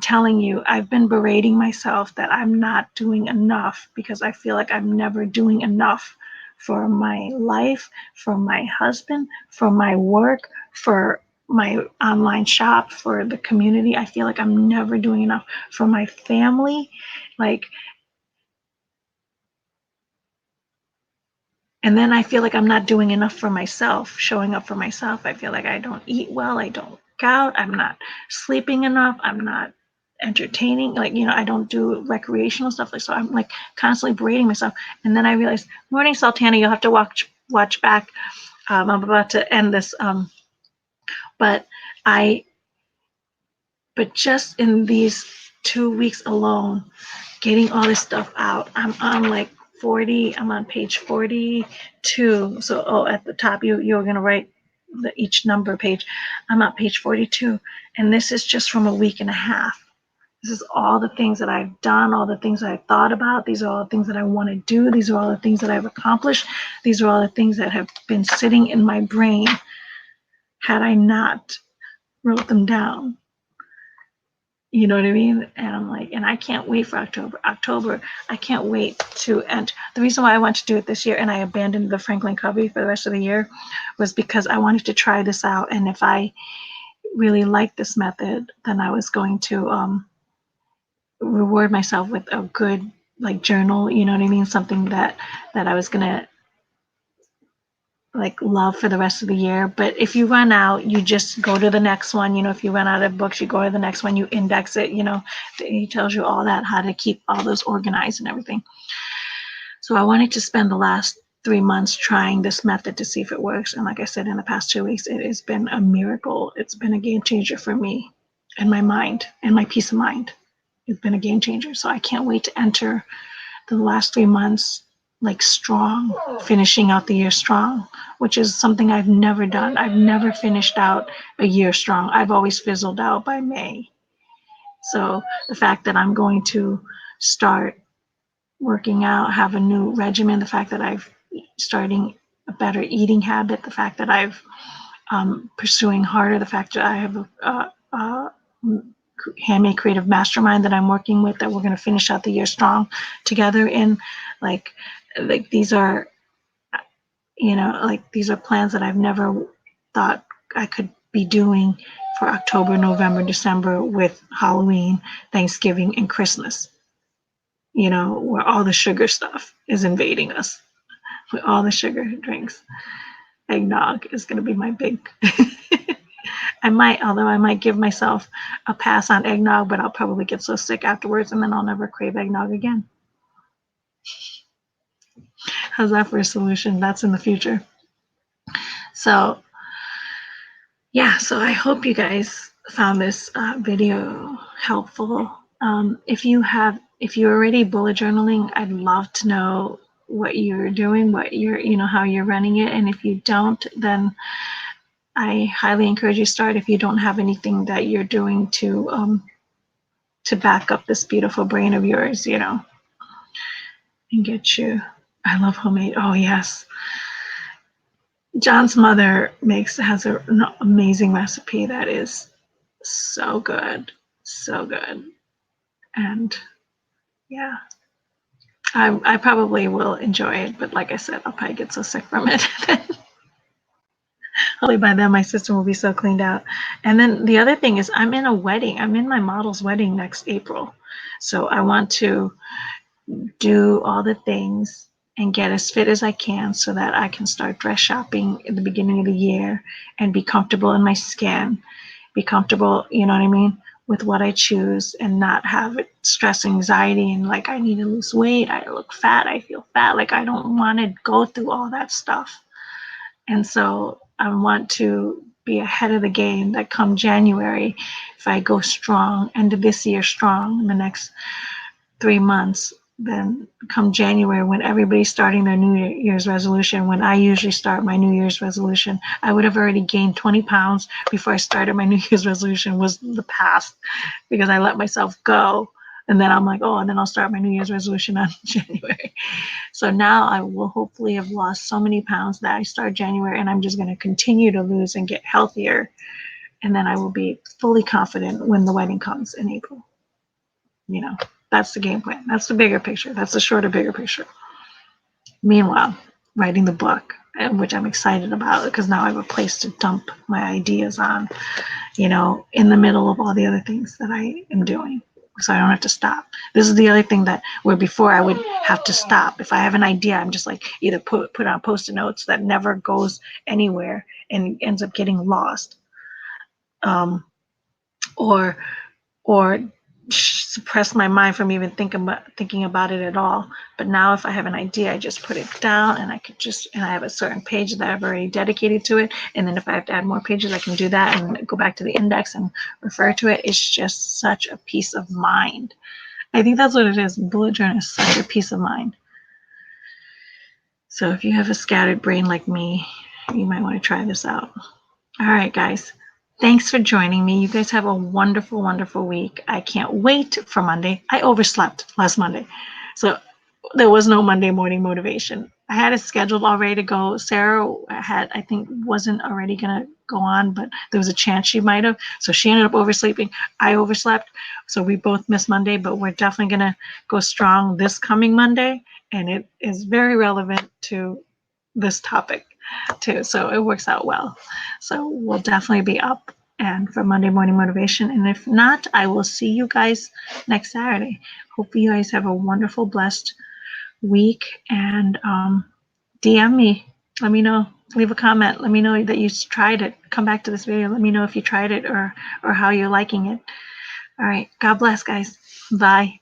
telling you, I've been berating myself that I'm not doing enough, because I feel like I'm never doing enough for my life, for my husband, for my work, for my online shop, for the community. I feel like I'm never doing enough for my family. Like, and then I feel like I'm not doing enough for myself, showing up for myself. I feel like I don't eat well, I don't work out, I'm not sleeping enough, I'm not entertaining, like, I don't do recreational stuff. Like, so I'm like constantly berating myself. And then I realized, morning, Sultana, you'll have to watch back. I'm about to end this. But I but just in these 2 weeks alone, getting all this stuff out, I'm on like 40, I'm on page 42. So, at the top, you're going to write each number page. I'm on page 42. And this is just from a week and a half. This is all the things that I've done, all the things that I've thought about. These are all the things that I want to do. These are all the things that I've accomplished. These are all the things that have been sitting in my brain had I not wrote them down. You know what I mean? And I'm like, and I can't wait for October. I can't wait to end. The reason why I want to do it this year, and I abandoned the Franklin Covey for the rest of the year, was because I wanted to try this out. And really liked this method, then I was going to reward myself with a good like journal, you know what I mean? Something that I was gonna like love for the rest of the year. But if you run out, you just go to the next one. You know, if you run out of books, you go to the next one, you index it, you know, he tells you all that, how to keep all those organized and everything. So I wanted to spend the last 3 months trying this method to see if it works. And like I said, in the past 2 weeks, it has been a miracle. It's been a game changer for me and my mind and my peace of mind. It's been a game changer. So I can't wait to enter the last 3 months like strong, finishing out the year strong, which is something I've never done. I've never finished out a year strong. I've always fizzled out by May. So the fact that I'm going to start working out, have a new regimen, the fact that I've starting a better eating habit, the fact that I've pursuing harder, the fact that I have a handmade creative mastermind that I'm working with, that we're going to finish out the year strong together in, like these are, you know, like these are plans that I've never thought I could be doing for October, November, December, with Halloween, Thanksgiving, and Christmas, you know, where all the sugar stuff is invading us, with all the sugar drinks. Eggnog is going to be my big although I might give myself a pass on eggnog, but I'll probably get so sick afterwards and then I'll never crave eggnog again. How's that for a solution? That's in the future. So yeah, so I hope you guys found this video helpful. If you're already bullet journaling, I'd love to know what you're doing, what you're, you know, how you're running it. And if you don't, then I highly encourage you to start if you don't have anything that you're doing to back up this beautiful brain of yours, you know, and get you. I love homemade. Oh yes, John's mother has an amazing recipe that is so good, so good, and yeah, I probably will enjoy it, but like I said, I'll probably get so sick from it. Hopefully by then my system will be so cleaned out. And then the other thing is I'm in a wedding. I'm in my model's wedding next April. So I want to do all the things and get as fit as I can so that I can start dress shopping at the beginning of the year and be comfortable in my skin, be comfortable, you know what I mean, with what I choose, and not have stress, anxiety, and like I need to lose weight, I look fat, I feel fat. Like I don't want to go through all that stuff. And so I want to be ahead of the game, that come January, if I go strong, end of this year strong, in the next 3 months, then come January, when everybody's starting their New Year's resolution, when I usually start my New Year's resolution, I would have already gained 20 pounds before I started my New Year's resolution, was the past, because I let myself go. And then I'm like, oh, and then I'll start my New Year's resolution on January. So now I will hopefully have lost so many pounds that I start January, and I'm just going to continue to lose and get healthier. And then I will be fully confident when the wedding comes in April. You know, that's the game plan. That's the bigger picture. That's the shorter, bigger picture. Meanwhile, writing the book, which I'm excited about because now I have a place to dump my ideas on, you know, in the middle of all the other things that I am doing. So I don't have to stop. This is the other thing that where before I would have to stop. If I have an idea, I'm just like either put on Post-it notes that never goes anywhere and ends up getting lost, or or suppress my mind from even thinking about it at all. But now if I have an idea, I just put it down, and and I have a certain page that I've already dedicated to it. And then if I have to add more pages, I can do that and go back to the index and refer to it. It's just such a peace of mind. I think that's what it is. Bullet journal is such a peace of mind. So if you have a scattered brain like me, you might want to try this out. All right, guys. Thanks for joining me. You guys have a wonderful, wonderful week. I can't wait for Monday. I overslept last Monday, so there was no Monday morning motivation. I had it scheduled already to go. Sarah I think, wasn't already going to go on, but there was a chance she might have. So she ended up oversleeping. I overslept. So we both missed Monday, but we're definitely going to go strong this coming Monday. And it is very relevant to this topic too. So it works out well. So we'll definitely be up and for Monday Morning Motivation. And if not, I will see you guys next Saturday. Hope you guys have a wonderful, blessed week. And DM me. Let me know. Leave a comment. Let me know that you tried it. Come back to this video. Let me know if you tried it or how you're liking it. All right. God bless, guys. Bye.